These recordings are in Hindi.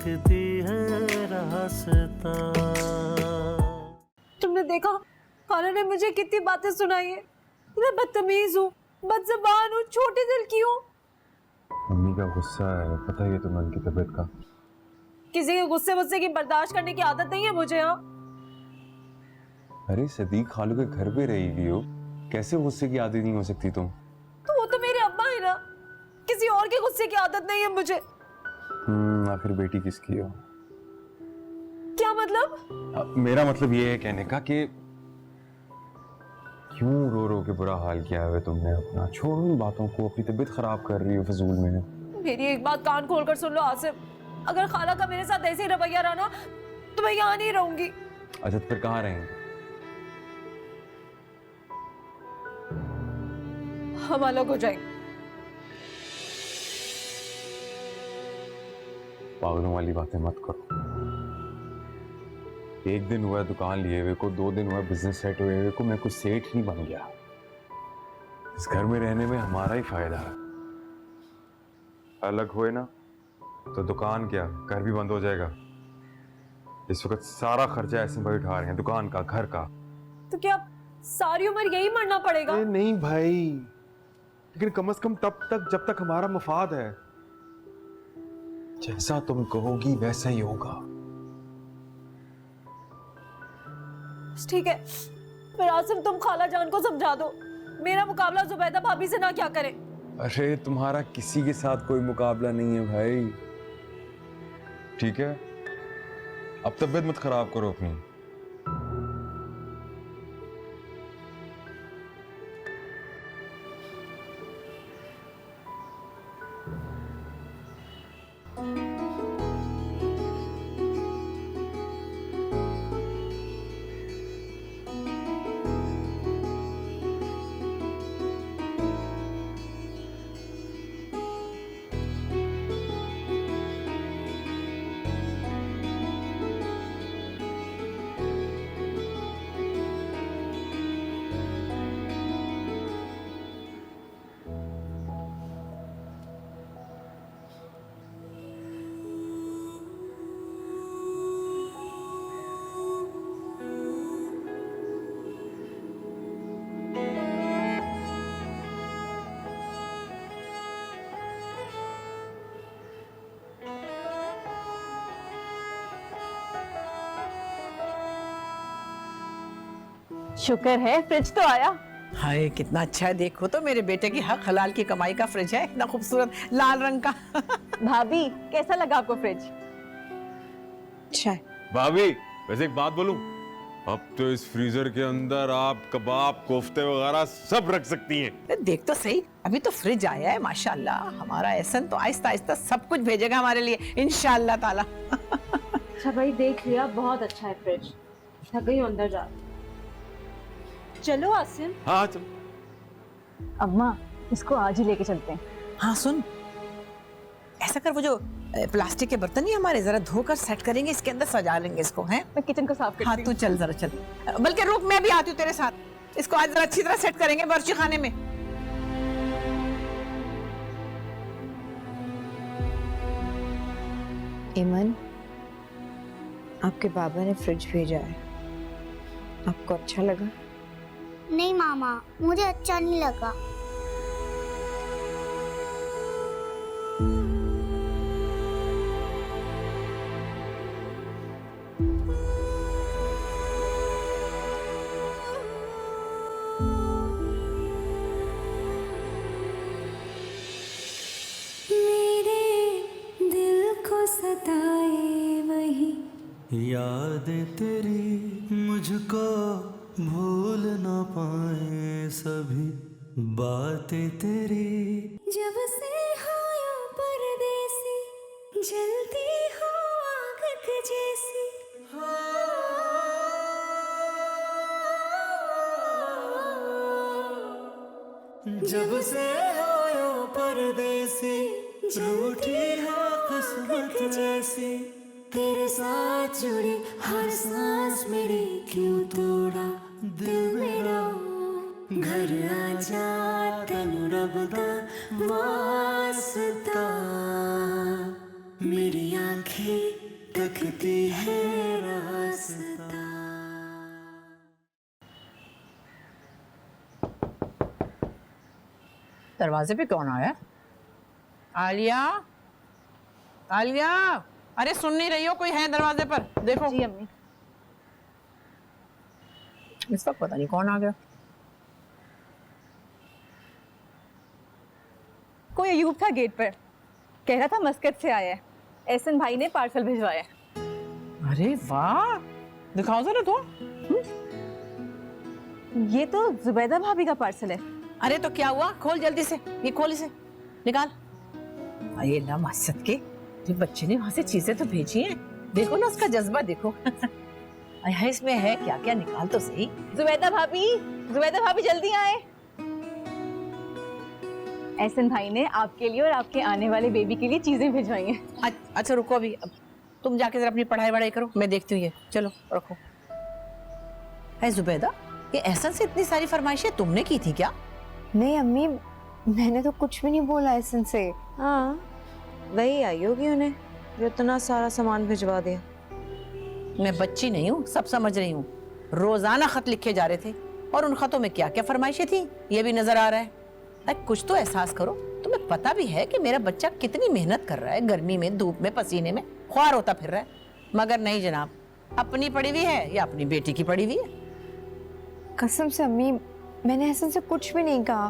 भटकती है रास्ता। तुमने देखा खाला ने मुझे कितनी बातें सुनाई है। मैं बदतमीज हूँ, बदज़बान हूँ, छोटे दिल की हूँ। मम्मी का गुस्सा है, पता है तुम्हें उनकी तबीयत का। किसी के गुस्से की बर्दाश्त करने की आदत नहीं है मुझे। यहाँ अरे सदीक खालू के घर पे रही हुई हो, कैसे गुस्से की आदत नहीं हो सकती तुम? तो वो तो मेरे अब्बा है ना, किसी और के गुस्से की आदत नहीं है मुझे। आखिर बेटी किसकी हो? क्या मतलब? मेरा मतलब ये है कहने का कि क्यों रो रो के बुरा हाल किया है तुमने अपना? छोड़ो इन बातों को, अपनी तबीयत खराब कर रही हो फजूल में। मेरी एक बात कान खोल कर सुन लो आसिफ, अगर खाला का मेरे साथ ऐसे ही रवैया रहा ना तो मैं यहाँ नहीं रहूंगी। अच्छा फिर कहाँ रहेंगे? हम अलग हो जाएंगे। पागलों वाली बातें मत करो। एक दिन हुआ दुकान लिए हुए को, 2 दिन हुआ बिजनेस सेट हुए हुए को, मैं कुछ सेठ नहीं बन गया। इस घर में रहने में हमारा ही फायदा है। अलग हुए ना तो दुकान क्या घर भी बंद हो जाएगा। इस वक्त सारा खर्चा ऐसे भाई उठा रहे हैं, दुकान का, घर का। तो क्या सारी उम्र यही मरना पड़ेगा? नहीं भाई, लेकिन कम से कम तब तक जब तक हमारा मफाद है। जैसा तुम कहोगी वैसा ही होगा। ठीक है, फिर आसिफ तुम खाला जान को समझा दो, मेरा मुकाबला जुबैदा भाभी से ना क्या करे। अरे तुम्हारा किसी के साथ कोई मुकाबला नहीं है भाई, ठीक है? अब तबीयत मत खराब करो अपनी। शुक्र है फ्रिज तो आया। हाय कितना अच्छा है, देखो तो मेरे बेटे की हक हलाल की कमाई का फ्रिज है, इतना खूबसूरत लाल रंग का। भाभी कैसा लगा आपको फ्रिज? अच्छा है। भाभी वैसे एक बात बोलूं, अब तो इस फ्रीजर के अंदर आप कबाब, कोफ्ते वगैरह सब रख सकती हैं। देख तो सही, अभी तो फ्रिज आया है माशाल्लाह। हमारा एहसन तो आहिस्ता आहिस्ता सब कुछ भेजेगा हमारे लिए इंशाअल्लाह ताला। अच्छा भाई देख लिया, बहुत अच्छा है फ्रिज। थक गई अंदर जा। चलो आसिम। हाँ चलो। अम्मा इसको आज ही लेके चलते हैं। हाँ सुन, ऐसा कर, वो जो प्लास्टिक के बर्तन ही हमारे जरा धोकर सेट करेंगे, इसके अंदर सजा लेंगे इसको, हैं? मैं किचन को साफ करती हाँ हूँ। तू चल जरा चल, बल्कि रुक मैं भी आती हूँ तेरे साथ। इसको आज जरा अच्छी तरह सेट करेंगे बावर्ची खाने में। ईमन, आपके बाबा ने फ्रिज भेजा है, आपको अच्छा लगा? नहीं मामा, मुझे अच्छा नहीं लगा। मेरे दिल को सताए वही यादें तेरी मुझको भूल ना पाए, सभी बातें तेरी। जब से हो यो परदेसी, जलती हो आग के जैसी। जब से हो यो परदेसी, रूठी हो किस्मत जैसी। तेरे साथ जुड़ी हर सांस मेरी, क्यों तोड़ा दिल मेरा। घर आजा तेनू रब दा वास्ता, मेरी आंखें आंखें तकती है रास्ता। दरवाजे पे कौन आया? आलिया, आलिया, अरे सुन नहीं रही हो? कोई है दरवाजे पर? देखो। जी अम्मी। इस वक्त पता नहीं कौन आ गया। कोई अयूब था गेट पर, कह रहा था मस्कत से आया है, एहसन भाई ने पार्सल भिजवाया। अरे वाह, दिखाओ जरा तो। ये तो जुबैदा भाभी का पार्सल है। अरे तो क्या हुआ? खोल जल्दी से, ये खोल, इसे निकाल। अरे ना मस्सद के, जो बच्चे ने वहां से चीजें तो भेजी हैं, देखो ना उसका जज्बा देखो। अरे इसमें है क्या क्या, निकाल तो सही। जुबैदा भाभी जल्दी आए। एहसन भाई ने आपके लिए और आपके आने वाले बेबी के लिए चीजें भिजवाई हैं। अच्छा रुको, अभी अब तुम जाके जरा अपनी पढ़ाई वढ़ाई करो, मैं देखती हूँ ये। चलो रखो। है जुबैदा, ये एहसन से इतनी सारी फरमाइशें तुमने की थी क्या? नहीं अम्मी, मैंने तो कुछ भी नहीं बोला एहसन से। हाँ, वही आई होगी उन्हें जो इतना सारा सामान भिजवा दिया। मैं बच्ची नहीं हूँ, सब समझ रही हूँ। रोजाना खत लिखे जा रहे थे और उन खतों में क्या क्या फरमाइशें थी ये भी नजर आ रहा है। अरे कुछ तो एहसास करो। तुम्हें पता भी है कि मेरा बच्चा कितनी मेहनत कर रहा है, गर्मी में, धूप में, पसीने में ख्वार होता फिर रहा है, मगर नहीं जनाब, अपनी पड़ी हुई है या अपनी बेटी की पड़ी हुई है। कसम से अम्मी, मैंने एहसन से कुछ भी नहीं कहा,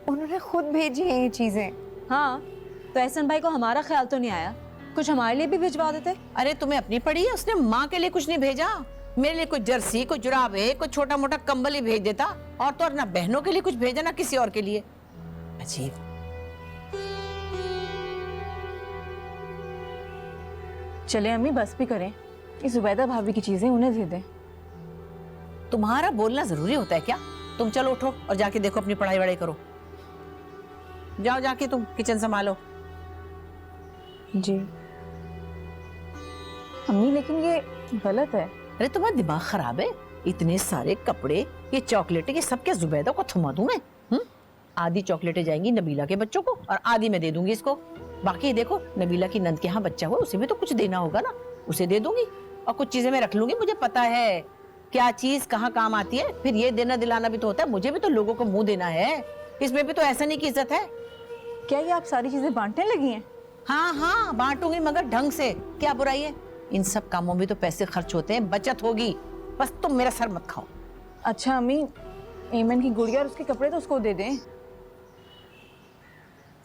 उन्होंने खुद भेजी है ये चीजें। हाँ, तो एहसन भाई को हमारा ख्याल तो नहीं आया, कुछ हमारे लिए भी भिजवा देते। अरे तुम्हें अपनी पड़ी है, उसने माँ के लिए कुछ नहीं भेजा। मेरे लिए कोई जर्सी, कोई जुराबे, कोई छोटा मोटा कंबल ही भेज देता, और तो और ना बहनों के लिए कुछ भेजा ना किसी और के लिए। अजीब। चले अम्मी, बस भी करें, इस जुबैदा भाभी की चीजें उन्हें दे दें। तुम्हारा बोलना जरूरी होता है क्या? तुम चलो उठो और जाके देखो, अपनी पढ़ाई वढ़ाई करो। जाओ जाके तुम किचन संभालो। जी अम्मी, लेकिन ये गलत है। अरे तुम्हारा दिमाग खराब है? इतने सारे कपड़े, ये चॉकलेटें, ये सब क्या जुबैदा को थमा दूं मैं? आधी चॉकलेटें जाएंगी नबीला के बच्चों को और आधी मैं दे दूंगी इसको। बाकी देखो, नबीला की नंद के यहाँ बच्चा हुआ, उसे भी तो कुछ देना होगा ना, उसे दे दूंगी। और कुछ चीजें मैं रख लूंगी, मुझे पता है क्या चीज कहाँ काम आती है। फिर ये देना दिलाना भी तो होता है, मुझे भी तो लोगों को मुंह देना है, इसमें भी तो ऐसा नहीं की इज्जत है। क्या ये आप सारी चीजें बांटने लगी हैं? हाँ हाँ बांटूंगी, मगर ढंग से। क्या बुराई है? इन सब कामों में तो पैसे खर्च होते हैं, बचत होगी। बस तुम मेरा सर मत खाओ। अच्छा अम्मी, ईमन की गुड़िया और उसके कपड़े तो उसको दे दें।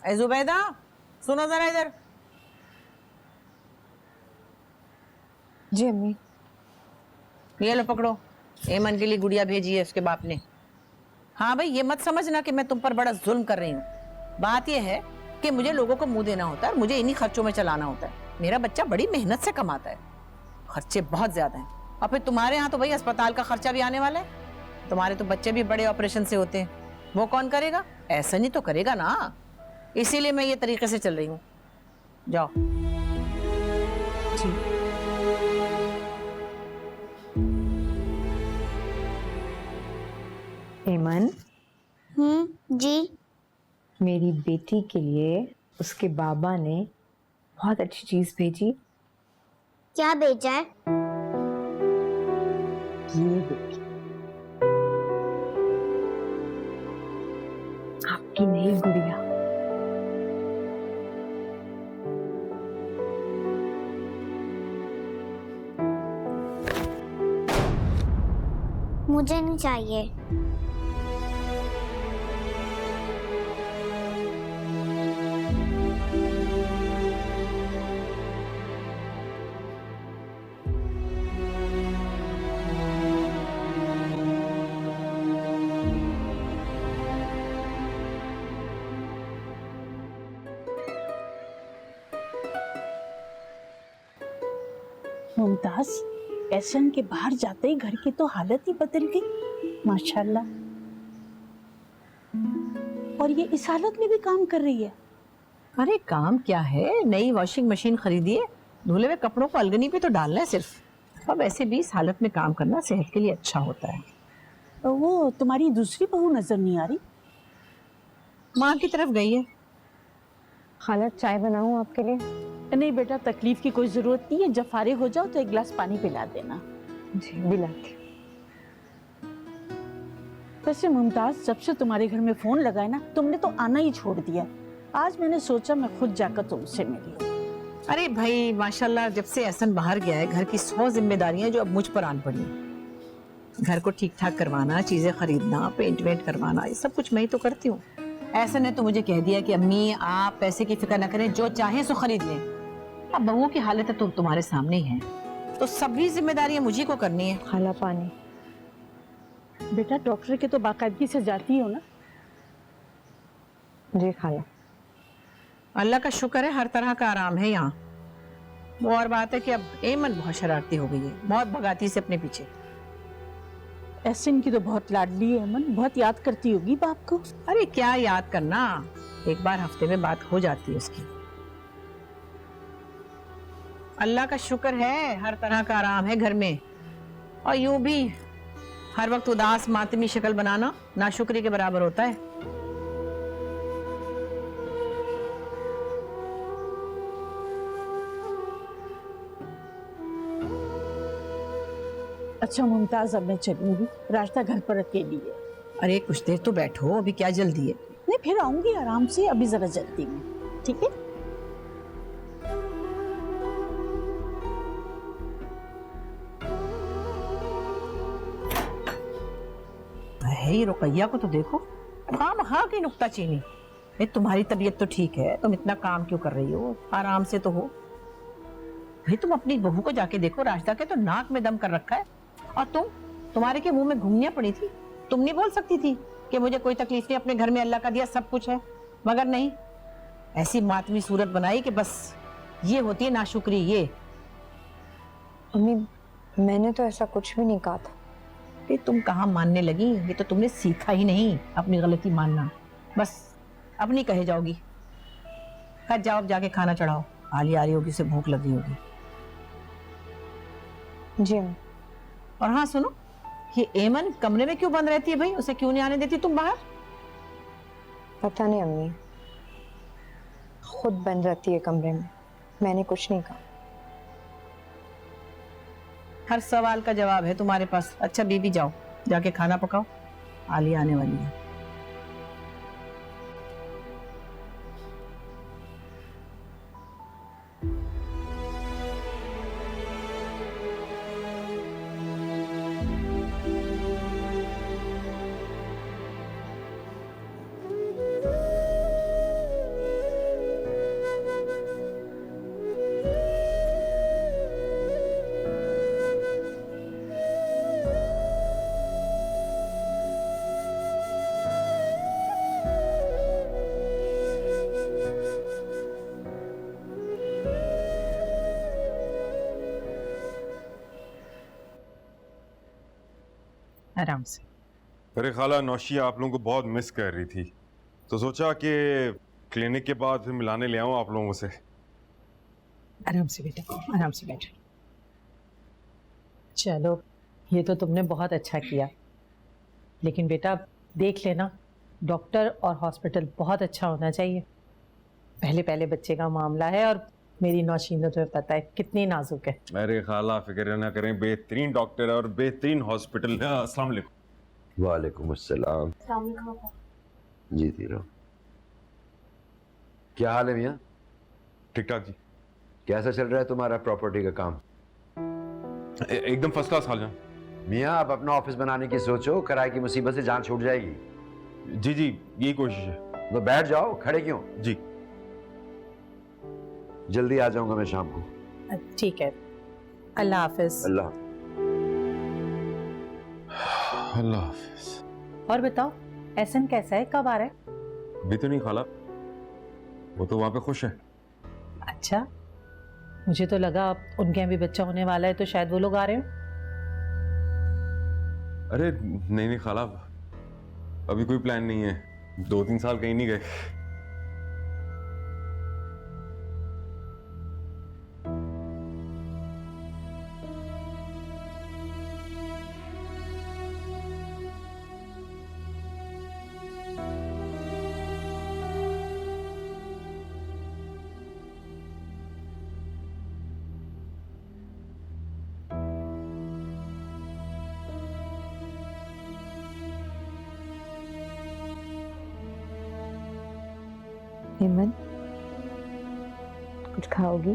ए जुबैदा, सुनो जरा इधर। जी अम्मी। ये लो पकड़ो, एमन के लिए गुड़िया भेजी है उसके बाप ने। हाँ भाई, ये मत समझना कि मैं तुम पर बड़ा जुल्म कर रही हूँ। बात ये है कि मुझे लोगों को मुंह देना होता है और मुझे इन्हीं खर्चों में चलाना होता है। मेरा बच्चा बड़ी मेहनत से कमाता है, खर्चे बहुत ज्यादा हैं। और फिर तुम्हारे यहाँ तो भाई अस्पताल का खर्चा भी आने वाला है। तुम्हारे तो बच्चे भी बड़े ऑपरेशन से होते हैं, वो कौन करेगा? ऐसा नहीं तो करेगा ना, इसीलिए मैं ये तरीके से चल रही हूँ। जाओ। जी हेमन, जी। मेरी बेटी के लिए उसके बाबा ने बहुत अच्छी चीज भेजी। क्या भेजा है? ये देखिए, आपकी नई गुड़िया। मुझे नहीं चाहिए। मुमताज, एहसन के बाहर जाते ही घर की तो हालत ही बदल गई माशाल्लाह। और ये इस हालत में भी काम कर रही है। अरे काम क्या है, नई वॉशिंग मशीन खरीदी है, धुले हुए कपड़ों को अलगनी पे तो डालना है सिर्फ। और वैसे भी इस हालत में काम करना सेहत के लिए अच्छा होता है। तो वो तुम्हारी दूसरी बहू नजर नहीं आ रही? माँ की तरफ गई है। खाला, चाय बनाऊं आपके लिए? नहीं बेटा, तकलीफ की कोई जरूरत नहीं है। जब फारिग हो जाओ तो एक गिलास पानी पिला देना। जी बिलाती। वैसे मुमताज, जब से तुम्हारे घर में फोन लगा है ना, तुमने तो आना ही छोड़ दिया। आज मैंने सोचा मैं खुद जाकर तुमसे मिली। अरे भाई माशाल्लाह, जब से एहसन बाहर गया है घर की 100 जिम्मेदारियां जो अब मुझ पर आन पड़ी हैं। घर को ठीक ठाक करवाना, चीजें खरीदना, पेंट वेंट करवाना, ये सब कुछ मैं ही तो करती हूँ। एहसन ने तो मुझे कह दिया कि अम्मी आप पैसे की फिक्र न करें, जो चाहे सो खरीद लें। अब बहुओं की हालत तो तुम्हारे सामने ही है, तो सभी जिम्मेदारियां मुझे को करनी है। खाला पानी। बेटा, डॉक्टर के तो बाकायदगी से जाती हो ना? जी खाला। अल्लाह का शुक्र है, हर तरह का आराम है यहाँ। वो और बात है कि अब एमन बहुत शरारती हो गई है, बहुत भगाती से अपने पीछे। एहसन की तो बहुत लाडली है अमन, बहुत याद करती होगी बाप को। अरे क्या याद करना, एक बार हफ्ते में बात हो जाती है उसकी। अल्लाह का शुक्र है, हर तरह का आराम है घर में। और यूं भी हर वक्त उदास मातमी शक्ल बनाना नाशुक्री के बराबर होता है। अच्छा मुमताज, अब मैं चलूंगी, रास्ता घर पर अकेली है। अरे कुछ देर तो बैठो, अभी क्या जल्दी है? नहीं, फिर आऊंगी आराम से, अभी जरा जल्दी में। ठीक है? है रुकैया को तो देखो, खाम खा की नुक्ताचीनी। ये तुम्हारी तबीयत तो ठीक है, तुम इतना काम क्यों कर रही हो? आराम से तो हो भाई। तुम अपनी बहू को जाके देखो, राशिदा के तो नाक में दम कर रखा है। और तुम्हारे के मुंह में घुंघनियां पड़ी थी। तुम नहीं बोल सकती थी कि मुझे कोई तकलीफ नहीं, अपने घर में अल्लाह का दिया सब कुछ है? मगर नहीं, ऐसी मातमी सूरत बनाई कि बस ये होती है नाशुक्री। ये अम्मी, मैंने तो ऐसा कुछ भी नहीं कहा था। ये तुम कहाँ मानने लगी? ये तो तुमने सीखा ही नहीं अपनी गलती मानना, बस अपनी कहे जाओगी। खैर जाओ, अब जाके खाना चढ़ाओ, आली आ रही होगी, उसे भूख लगी होगी। जी अम्मी। और हाँ सुनो, ये एमन कमरे में क्यों बंद रहती है भाई? उसे क्यों नहीं आने देती तुम बाहर? पता नहीं अम्मी, खुद बंद रहती है कमरे में, मैंने कुछ नहीं कहा। हर सवाल का जवाब है तुम्हारे पास। अच्छा बीबी, जाओ जाके खाना पकाओ, आली आने वाली है। आराम से। अरे खाला, नौशिया आप लोगों को बहुत मिस कर रही थी, तो सोचा कि क्लिनिक के बाद फिर मिलाने ले आऊं आप लोगों से। आराम से बेटा, आराम से बैठो। चलो, ये तो तुमने बहुत अच्छा किया, लेकिन बेटा देख लेना, डॉक्टर और हॉस्पिटल बहुत अच्छा होना चाहिए। पहले पहले बच्चे का मामला है, और मेरी नौशीन तो तुम्हें पता है कितनी नाजुक है। अरे खाला फिक्र ना करें, बेहतरीन डॉक्टर है और बेहतरीन हॉस्पिटल है। अस्सलाम वालेकुम। वालेकुम अस्सलाम। जी रहो। क्या हाल है मियाँ? ठीक ठाक जी। कैसा चल रहा है तुम्हारा प्रॉपर्टी का काम? एकदम फर्स्ट क्लास हाल जान। मियाँ, अब अपना ऑफिस बनाने की सोचो, किराए की मुसीबत से जान छूट जाएगी। जी जी, यही कोशिश है। तो बैठ जाओ, खड़े क्यों? जी जल्दी आ जाऊंगा मैं शाम को। ठीक है, अल्लाह हाफिज। अल्लाह अल्लाह हाफिज। और बताओ, एहसन कैसा है, कब आ रहा है? अभी तो नहीं खाला, वो तो वहां पे खुश है। अच्छा, मुझे तो लगा उनके यहाँ भी बच्चा होने वाला है, तो शायद वो लोग आ रहे हो। अरे नहीं नहीं खाला, अभी कोई प्लान नहीं है, 2-3 साल कहीं नहीं गए। हेमन, कुछ खाओगी?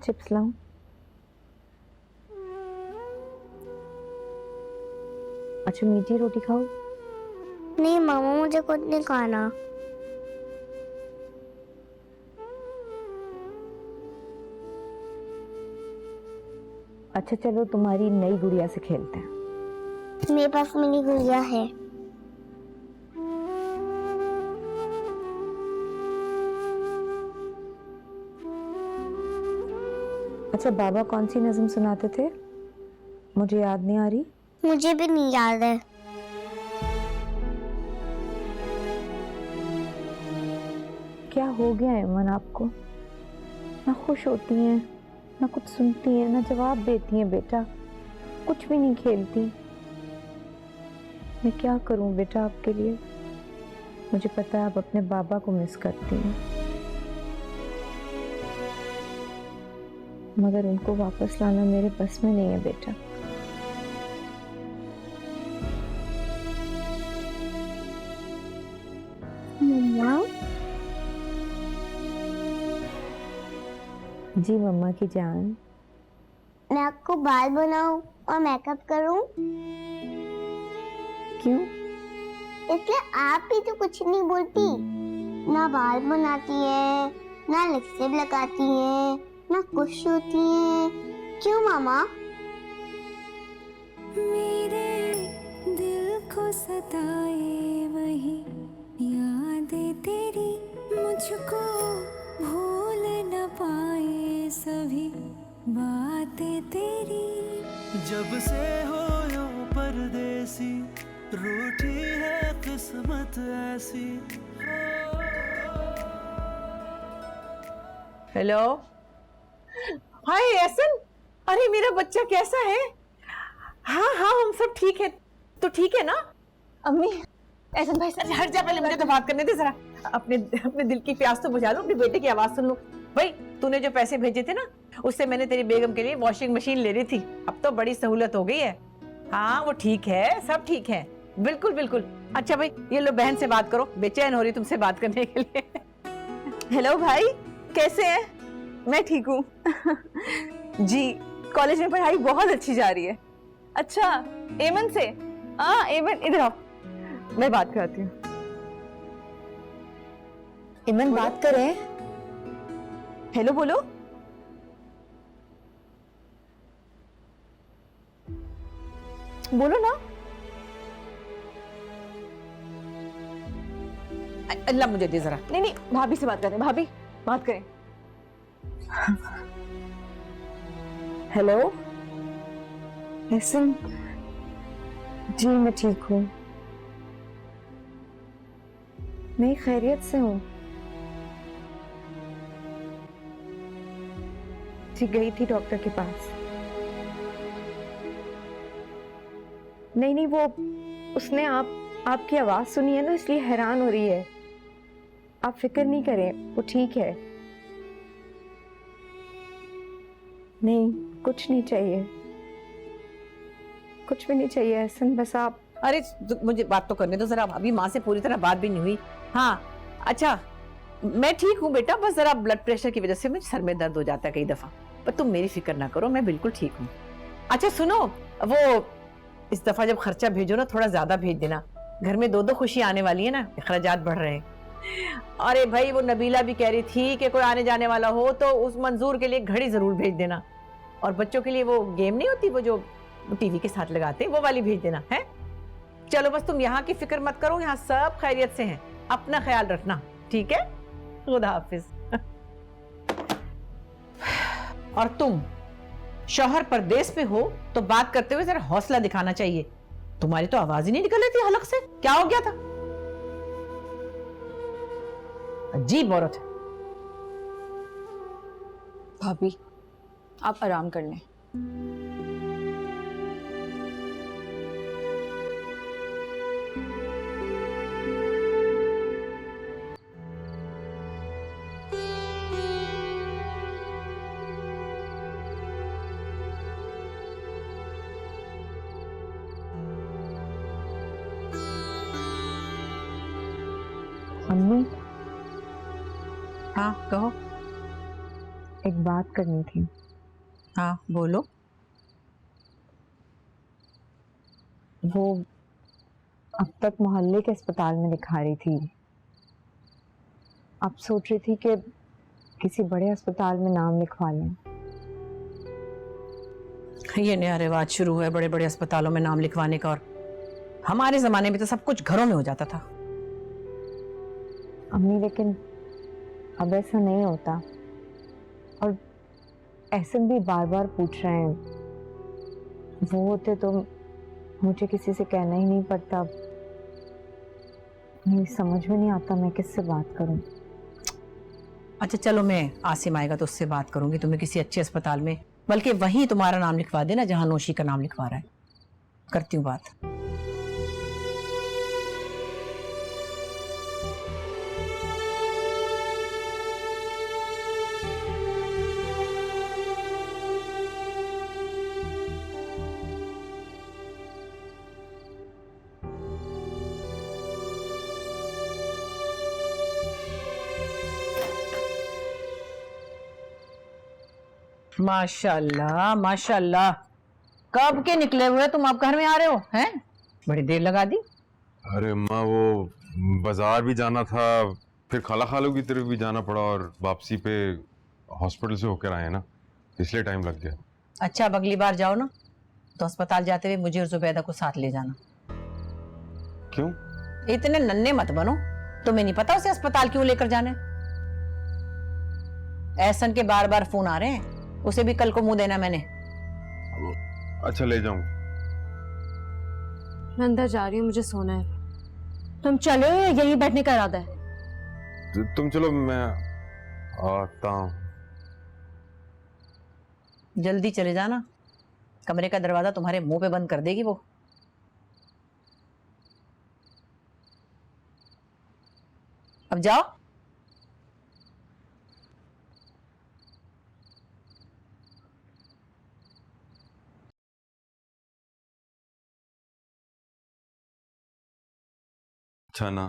चिप्स लाऊं? अच्छा, मीठी रोटी खाओ? नहीं मामा, मुझे कुछ नहीं खाना। अच्छा चलो, तुम्हारी नई गुड़िया से खेलते हैं। मेरे पास मिनी गुड़िया है। अच्छा, बाबा कौन सी नज़म सुनाते थे? मुझे याद नहीं आ रही। मुझे भी नहीं याद है। क्या हो गया है मन आपको? ना खुश होती हैं, ना कुछ सुनती हैं, ना जवाब देती हैं बेटा, कुछ भी नहीं खेलती। मैं क्या करूं बेटा आपके लिए? मुझे पता है आप अपने बाबा को मिस करती हैं, मगर उनको वापस लाना मेरे बस में नहीं है बेटा। मम्मा, जी मम्मा की जान। मैं आपको बाल बनाऊं और मेकअप करूं? क्यों? इसलिए आप भी तो कुछ नहीं बोलती। ना बाल बनाती है, ना लिपस्टिक लगाती है, ना कुछ होती है। क्यों मामा? मेरे दिल को सताए वही यादें तेरी, मुझको भूल न पाए सभी बातें तेरी। जब से हो यो परदेसी, रूठी है किस्मत ऐसी। हेलो, हाय एहसन, अरे मेरा बच्चा कैसा है? हाँ हाँ, हम सब ठीक है। तो ठीक है ना? अम्मी, एहसन भाई अरे हट जा, पहले मुझे तो बात करने दे जरा। अपने अपने दिल की प्यास तो बुझा लो, अपने बेटे की आवाज सुन लो। भाई तूने जो पैसे भेजे थे ना, उससे मैंने तेरी बेगम के लिए वॉशिंग मशीन ले रही थी। अब तो बड़ी सहूलत हो गई है। हाँ वो ठीक है, सब ठीक है, बिल्कुल बिल्कुल। अच्छा भाई, ये लो बहन से बात करो, बेचैन हो रही तुमसे बात करने के लिए। हेलो भाई, कैसे हैं? मैं ठीक हूँ। जी, कॉलेज में पढ़ाई बहुत अच्छी जा रही है। अच्छा, एमन से? हाँ एमन, इधर आओ, मैं बात कराती हूँ। इमन बात करें। हेलो बोलो। बोलो ना। अल्लाह मुझे दे जरा। नहीं नहीं, भाभी से बात करें, भाभी बात करें। हेलो एहसन, जी मैं ठीक हूँ, मैं खैरियत से हूँ। जी गई थी डॉक्टर के पास। नहीं नहीं, वो उसने आपकी आवाज सुनी है ना, इसलिए हैरान हो रही है। आप फिक्र नहीं करें, वो ठीक है। नहीं, कुछ नहीं चाहिए, कुछ भी नहीं चाहिए एहसन, बस आप। अरे मुझे बात तो करने दो जरा, अभी माँ से पूरी तरह बात भी नहीं हुई। हाँ अच्छा, मैं ठीक हूँ बेटा, बस जरा ब्लड प्रेशर की वजह से मुझे सर में दर्द हो जाता है कई दफा, पर तुम मेरी फिक्र ना करो, मैं बिल्कुल ठीक हूँ। अच्छा सुनो, वो इस दफा जब खर्चा भेजो ना, थोड़ा ज्यादा भेज देना, घर में दो दो खुशी आने वाली है ना, अखराजात बढ़ रहे हैं। अरे भाई, वो नबीला भी कह रही थी कि कोई आने जाने वाला हो तो उस मंजूर के लिए घड़ी जरूर भेज देना, और बच्चों के लिए वो गेम नहीं होती वो जो टीवी के साथ लगाते, वो वाली भेज देना है। चलो बस तुम यहाँ की फिक्र मत करो, यहाँ सब खैरियत से हैं, अपना ख्याल रखना, ठीक है? खुदा हाफिज। और तुम शौहर परदेश में हो तो बात करते हुए जरा हौसला दिखाना चाहिए। तुम्हारी तो आवाज ही नहीं निकल रही थी हलक से, क्या हो गया था? अजीब औरत है। भाभी आप आराम कर लें। अम्मी, हाँ कहो। एक बात करनी थी। हाँ बोलो। वो अब तक मोहल्ले के अस्पताल में दिखा रही थी, अब सोच रही थी कि किसी बड़े अस्पताल में नाम लिखवा लें। ये नया रिवाज शुरू हुआ है बड़े बड़े अस्पतालों में नाम लिखवाने का, और हमारे जमाने में तो सब कुछ घरों में हो जाता था। अम्मी लेकिन अब ऐसा नहीं होता, और ऐसे भी बार बार पूछ रहे हैं। वो होते तो मुझे किसी से कहना ही नहीं पड़ता। नहीं समझ में नहीं आता मैं किससे बात करूं। अच्छा चलो, मैं आसिम आएगा तो उससे बात करूंगी, तुम्हें किसी अच्छे अस्पताल में, बल्कि वहीं तुम्हारा नाम लिखवा देना जहां नौशी का नाम लिखवा रहा है। करती हूँ बात। माशाल्लाह माशाल्लाह, कब के निकले हुए तुम, आप घर में आ रहे हो हैं? बड़ी देर लगा दी। अरे अम्मा वो बाजार भी जाना था, फिर खाला खालू की तरफ भी जाना पड़ा, और वापसी पे हॉस्पिटल से होकर आए ना, इसलिए टाइम लग गया। अच्छा अब अगली बार जाओ ना तो अस्पताल जाते हुए मुझे और जुबैदा को साथ ले जाना। क्यों? इतने नन्हे मत बनो, तुम्हें नहीं पता उसे अस्पताल क्यों लेकर जाने। एहसन के बार बार फोन आ रहे हैं, उसे भी कल को मुंह देना मैंने। अच्छा ले जाऊं। मैं अंदर जा रही हूँ, मुझे सोना है। तुम चले हो या यहीं बैठने का इरादा है? तुम चलो, मैं आता हूं। जल्दी चले जाना, कमरे का दरवाजा तुम्हारे मुंह पे बंद कर देगी वो। अब जाओ। अच्छा ना,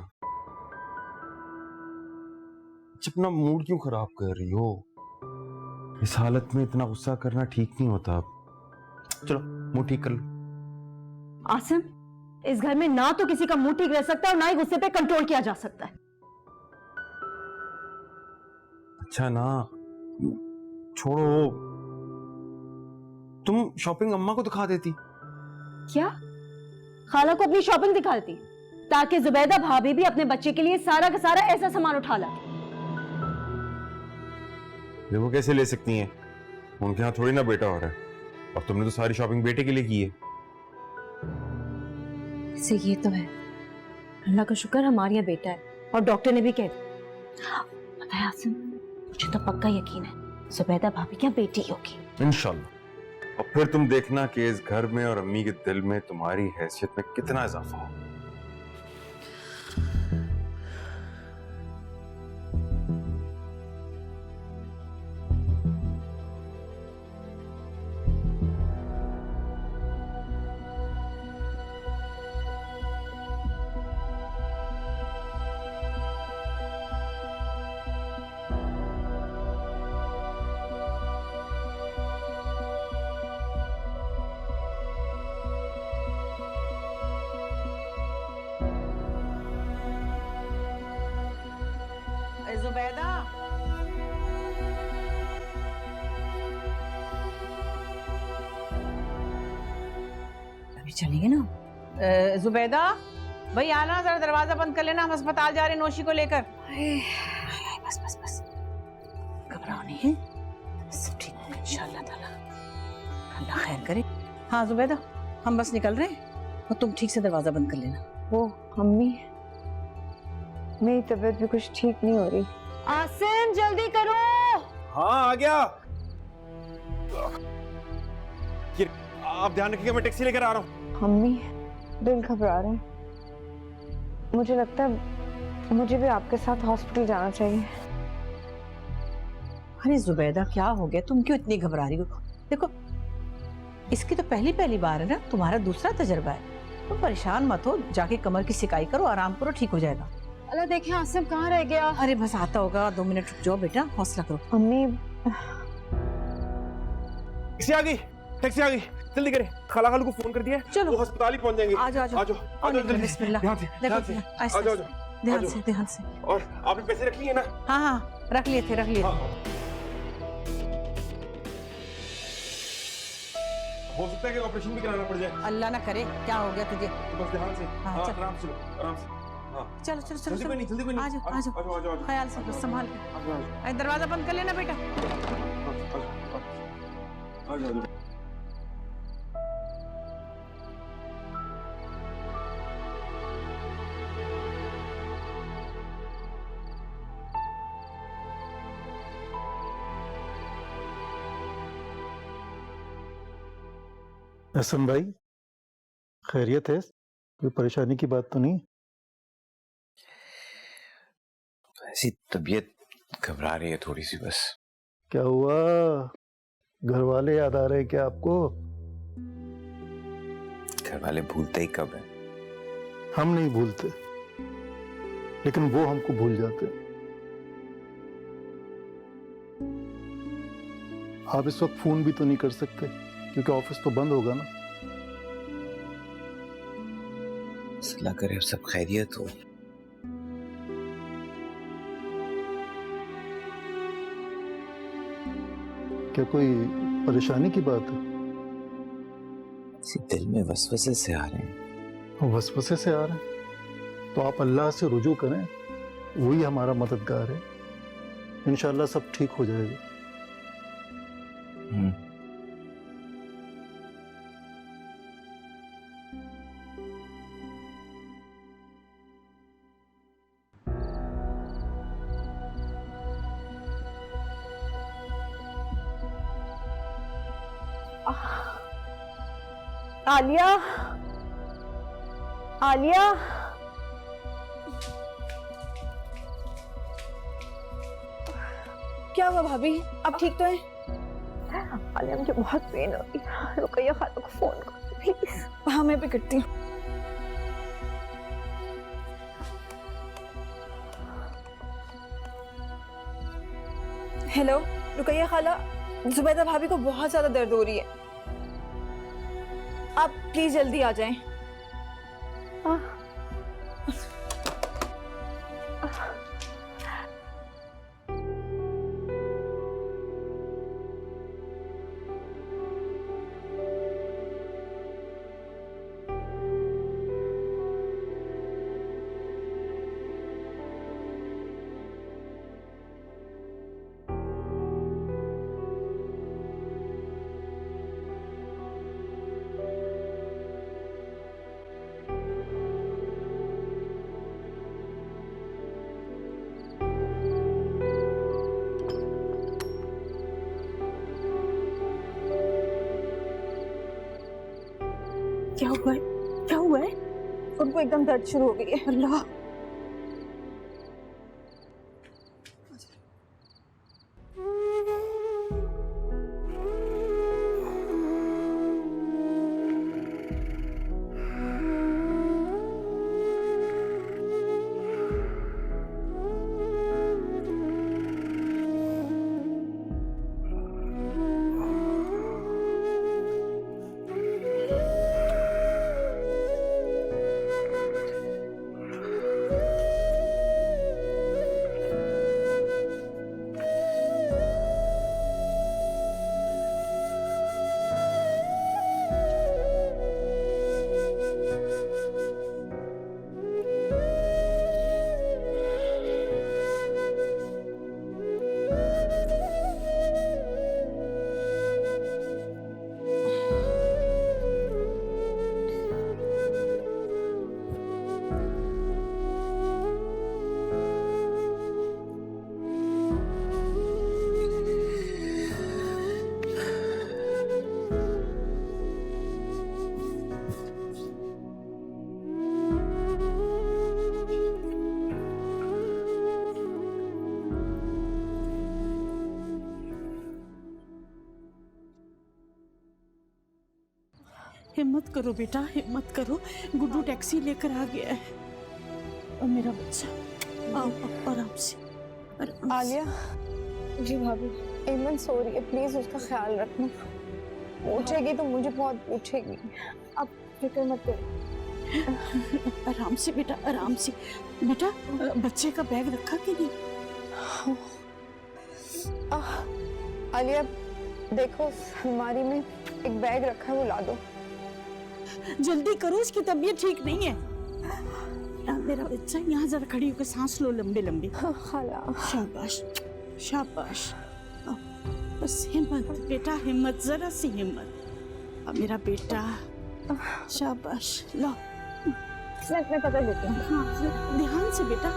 अपना मूड क्यों खराब कर रही हो? इस हालत में इतना गुस्सा करना ठीक नहीं होता। चलो मुंह ठीक कर लो। आसिम, इस घर में ना तो किसी का मुंह ठीक रह सकता है और ना ही गुस्से पे कंट्रोल किया जा सकता है। अच्छा ना, छोड़ो, तुम शॉपिंग अम्मा को दिखा देती। क्या? खाला को अपनी शॉपिंग दिखाती ताकि जुबैदा भाभी भी अपने बच्चे के लिए सारा का सारा ऐसा सामान उठा लाए। वो कैसे ले सकती हैं? उनके यहाँ थोड़ी ना बेटा हो रहा है, और तुमने तो सारी शॉपिंग बेटे के लिए की है। से ये तो है, अल्लाह का शुक्र हमारे यहाँ बेटा है, और डॉक्टर ने भी कह दिया। पता है आसिम, मुझे तो पक्का यकीन है जुबैदा भाभी क्या बेटी होगी। इंशाल्लाह। और फिर तुम देखना कि इस घर में और अम्मी के दिल में तुम्हारी हैसियत में कितना इजाफा हो। जुबैदा, अभी चलेंगे ना? जुबैदा भाई आना, जरा दरवाजा बंद कर लेना, हम अस्पताल जा रहे हैं नौशी को लेकर। बस बस बस, घबराओ नहीं है, सब ठीक होगा इंशाल्लाह ताला, अल्लाह खैर करे। हाँ जुबैदा, हम बस निकल रहे हैं और तुम ठीक से दरवाजा बंद कर लेना। वो अम्मी, मेरी तबीयत भी कुछ ठीक नहीं हो रही। आसिम जल्दी करो। हाँ आ गया। ये आप ध्यान रखिएगा, मैं टैक्सी लेकर आ रहा हूँ। अम्मी दिल घबरा रहे हैं, मुझे लगता है मुझे भी आपके साथ हॉस्पिटल जाना चाहिए। अरे जुबैदा क्या हो गया, तुम क्यों इतनी घबरा रही हो? देखो इसकी तो पहली बार है ना, तुम्हारा दूसरा तजर्बा है, तुम परेशान मत हो, जाके कमर की सिकाई करो, आराम करो, ठीक हो जाएगा। अल्लाह देखे आसिफ कहाँ रह गया। अरे बस आता होगा, 2 मिनट रुक जाओ बेटा, हौसला करो। अम्मी टैक्सी आ गई, टैक्सी आ गई, जल्दी करें। खाला खालू को फोन कर दिया है, चलो। वो अस्पताल ही पहुंच जाएंगे। आ जाओ, आ जाओ। आ जाओ, आ जाओ जल्दी। बिस्मिल्लाह। ध्यान से, देखो, ध्यान से। आहिस्ते, आ जाओ, आ जाओ। ध्यान से, ध्यान से। और आपने पैसे रख लिए ना? हाँ हाँ, रख लिए थे, रख लिए हाँ, थे। हाँ। हो सकता है कि ऑपरेशन भी कराना पड़ जाए। अल्लाह ना करे, क्या हो गया तुझे? बस ध्यान से। हाँ, हाँ, चल। आराम से लो, आराम से। हाँ, चलो चलो चलो जल्दी कोई नहीं, जल्दी कोई नहीं। आ जाओ, आ जाओ। आ जाओ, आ जाओ। ख्याल से बस, संभाल के। आ जाओ, आ जाओ। अरे दरवाजा बंद कर लेना बेटा। आ जाओ। हसन भाई, खैरियत है? कोई परेशानी की बात तो नहीं? ऐसी तबीयत घबरा रही है थोड़ी सी बस। क्या हुआ? घर वाले याद आ रहे हैं क्या आपको? घर वाले भूलते ही कब है? हम नहीं भूलते, लेकिन वो हमको भूल जाते हैं। आप इस वक्त फोन भी तो नहीं कर सकते क्योंकि ऑफिस तो बंद होगा ना। अल्लाह करे अब सब खैरियत हो। क्या कोई परेशानी की बात है? इसी दिल में वसवसे से आ रहे हैं। वसवसे से आ रहे हैं तो आप अल्लाह से रुजू करें, वही हमारा मददगार है। इंशाल्लाह सब ठीक हो जाएगा। आलिया, आलिया, क्या हुआ भाभी? आप ठीक तो हैं? आलिया मुझे बहुत पेन हो रही है, रुकैया खाला को फोन कर प्लीज। हाँ मैं भी करती हूँ। हेलो रुकैया खाला, जुबैदा भाभी को बहुत ज्यादा दर्द हो रही है, आप प्लीज जल्दी आ जाएं। क्या हुआ है? क्या हुआ है? उनको एकदम दर्द शुरू हो गई है। अल्लाह, हिम्मत करो बेटा, हिम्मत करो। गुड्डू टैक्सी लेकर आ गया है और मेरा बच्चा आराम से। आलिया, जी भाभी, एमन सो रही है, प्लीज उसका ख्याल रखना। पूछेगी तो मुझे बहुत पूछेगी, आप फिक्र मत करो। आराम से बेटा, आराम से। बेटा बच्चे का बैग रखा कि नहीं? आलिया देखो, अलमारी में एक बैग रखा है, वो ला दो। जल्दी करो, उसकी तबीयत ठीक नहीं है। मेरा बच्चा, यहाँ जरा खड़ी होकर सांस लो लंबे लंबे। खाला, शाबाश शाबाश। बस हिम्मत बेटा, हिम्मत, जरा सी हिम्मत। अब मेरा बेटा, शाबाश। लो मैं पता लेती हूँ। हाँ, ध्यान से बेटा।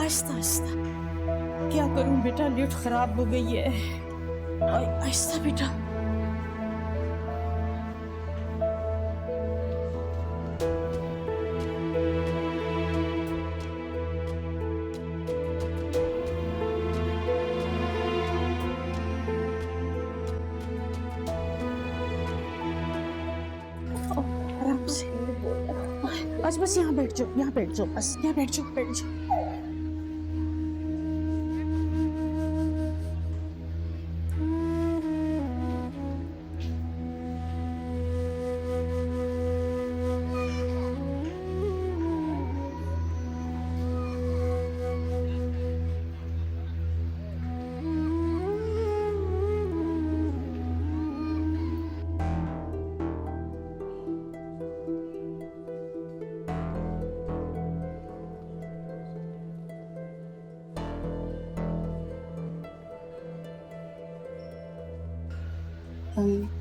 आहिस्ता आहिस्ता। क्या करूं बेटा, लिफ्ट खराब हो गई है। आहिस्ता बेटा। आराम से। बस यहाँ बैठ जाओ, यहाँ बैठ जाओ, बस यहाँ बैठ जाओ, बैठ जाओ।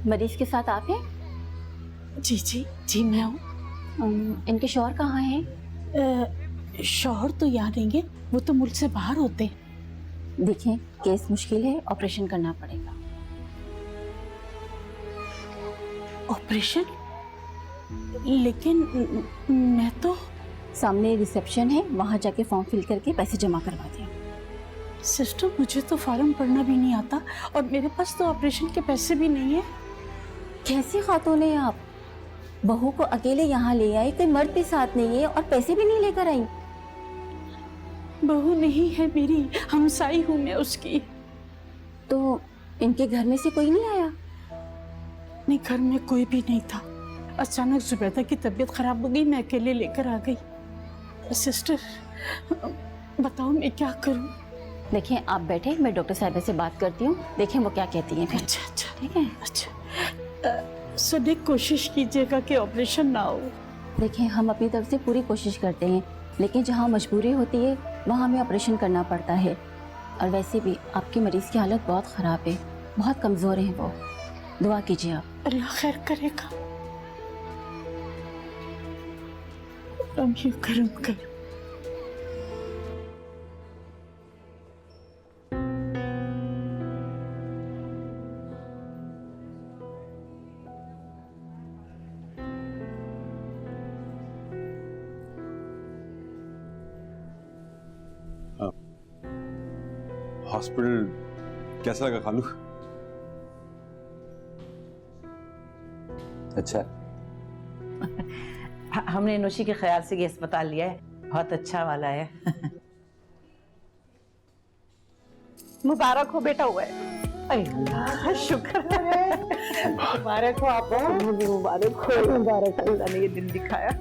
मरीज के साथ आप हैं? जी जी जी, मैं हूँ। इनके शौहर कहाँ हैं? शौहर तो यहाँ नहीं है, वो तो मुल्क से बाहर होते हैं। देखें, केस मुश्किल है, ऑपरेशन करना पड़ेगा। ऑपरेशन? लेकिन मैं तो... सामने रिसेप्शन है, वहाँ जाके फॉर्म फिल करके पैसे जमा करवा दें। सिस्टर, मुझे तो फॉर्म पढ़ना भी नहीं आता और मेरे पास तो ऑपरेशन के पैसे भी नहीं है। कैसी खातून है आप? बहू को अकेले यहाँ ले आई, कोई मर्द भी साथ नहीं है और पैसे भी नहीं लेकर आई। बहू नहीं है मेरी, हमसाई हूँ मैं उसकी। तो इनके घर में से कोई नहीं आया? नहीं, घर में कोई भी नहीं था। अचानक जुबैदा की तबीयत खराब हो गई, मैं अकेले लेकर आ गई। सिस्टर बताओ मैं क्या करूँ? देखें, आप बैठे, मैं डॉक्टर साहिबा से बात करती हूँ, देखें वो क्या कहती हैं। अच्छा अच्छा, ठीक है। अच्छा, सदैव कोशिश कीजिएगा कि ऑपरेशन ना हो। देखें, हम अपनी तरफ से पूरी कोशिश करते हैं, लेकिन जहाँ मजबूरी होती है वहाँ हमें ऑपरेशन करना पड़ता है। और वैसे भी आपकी मरीज की हालत बहुत ख़राब है, बहुत कमज़ोर हैं वो। दुआ कीजिए आप। अल्लाह खैर करेगा। करम कर। हॉस्पिटल कैसा लगा खालू? अच्छा। हमने नोशी के ख्याल से ये अस्पताल लिया है, बहुत अच्छा वाला है। मुबारक हो बेटा हुआ है। अल्लाह शुक्र है। मुबारक हो आपको, मुबारक हो, मुबारक हो, अल्लाह ने ये दिन दिखाया।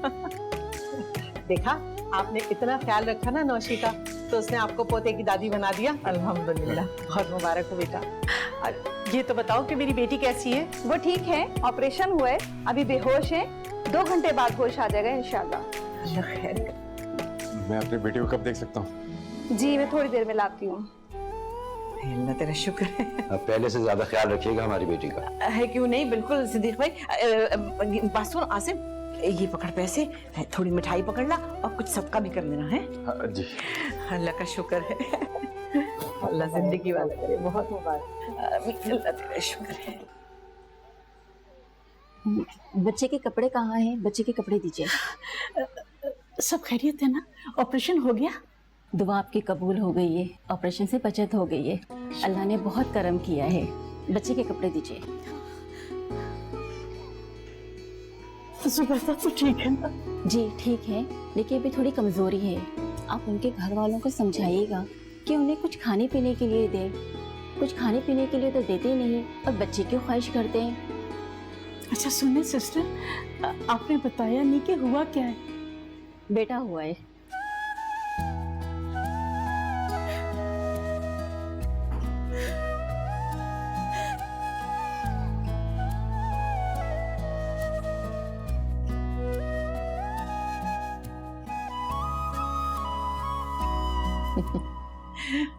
देखा, आपने इतना ख्याल रखा ना नौशी का, तो उसने आपको पोते की दादी बना दिया। अल्हम्दुलिल्लाह, बहुत मुबारक हो बेटा। और ये तो बताओ कि मेरी बेटी कैसी है? वो ठीक है, ऑपरेशन हुआ है, अभी बेहोश है, 2 घंटे बाद होश आ जाएगा इंशाल्लाह। अल्लाह खैर करे। मैं अपने बेटे को कब देख सकता हूँ? जी मैं थोड़ी देर में लाती हूँ। अल्लाह तेरा शुक्र है। अब पहले से ज्यादा ख्याल रखिएगा हमारी बेटी का। है क्यों नहीं, बिल्कुल सिद्दीक भाई। बात सुन आसिम, ये पकड़ पैसे, थोड़ी मिठाई पकड़ ला और कुछ सदका भी कर देना है। जी। अल्लाह का शुक्र है, अल्लाह जिंदगी वाला करे, बहुत मुबारक। अल्लाह तेरा शुक्र है। बच्चे के कपड़े कहाँ हैं? बच्चे के कपड़े दीजिए। सब खैरियत है ना? ऑपरेशन हो गया? दुआ आपकी कबूल हो गई है, ऑपरेशन से बचत हो गई है, अल्लाह ने बहुत करम किया है। बच्चे के कपड़े दीजिए। जुबैदा तो ठीक है ना? जी ठीक है, लेकिन अभी थोड़ी कमजोरी है। आप उनके घर वालों को समझाइएगा कि उन्हें कुछ खाने पीने के लिए दें। कुछ खाने पीने के लिए तो देते ही नहीं और बच्चे क्यों ख्वाहिश करते हैं। अच्छा सुनिए सिस्टर, आपने बताया नहीं कि हुआ क्या है? बेटा हुआ है।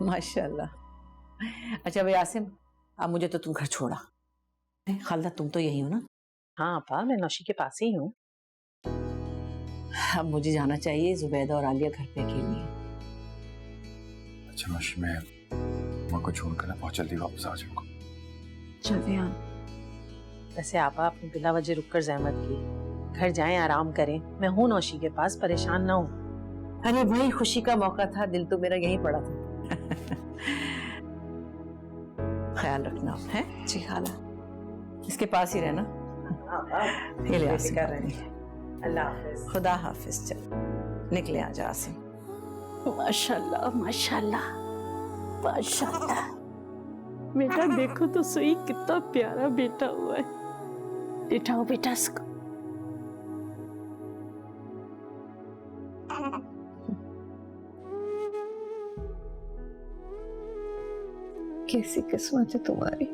माशाल्लाह। अच्छा भाई आसिम, अब मुझे तो तुम घर छोड़ा। खालदा तुम तो यही हो ना? हाँ अपा, मैं नौशी के पास ही हूँ। अब मुझे जाना चाहिए, जुबैदा और आलिया घर पे अकेली है। अच्छा नौशी, मैं माँ को छोड़कर ना बहुत जल्दी वापस आ जाऊंगा। जल्दी आ। वैसे आपा, आपने बिला वजह रुककर जहमत की, घर जाएं, आराम करें। मैं हूँ नौशी के पास, परेशान ना हूँ। अरे भाई खुशी का मौका था, दिल तो मेरा यहीं पड़ा था। ख्याल रखना है जी खाला, इसके पास ही रहना। ये ले आसिम, अल्लाह हाफिज। खुदा हाफिज। चल निकले, आ जा आसिम। माशाल्लाह माशाल्लाह माशाल्लाह। बेटा देखो तो सही, कितना प्यारा बेटा हुआ है। बैठाओ बेटा इसको। कैसी किस्मत है तुम्हारी,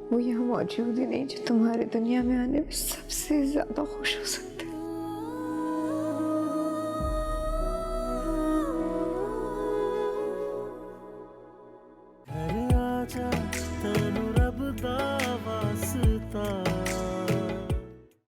वो यहाँ मौजूद ही नहीं जो तुम्हारे दुनिया में आने में सबसे ज्यादा खुश हो सकती।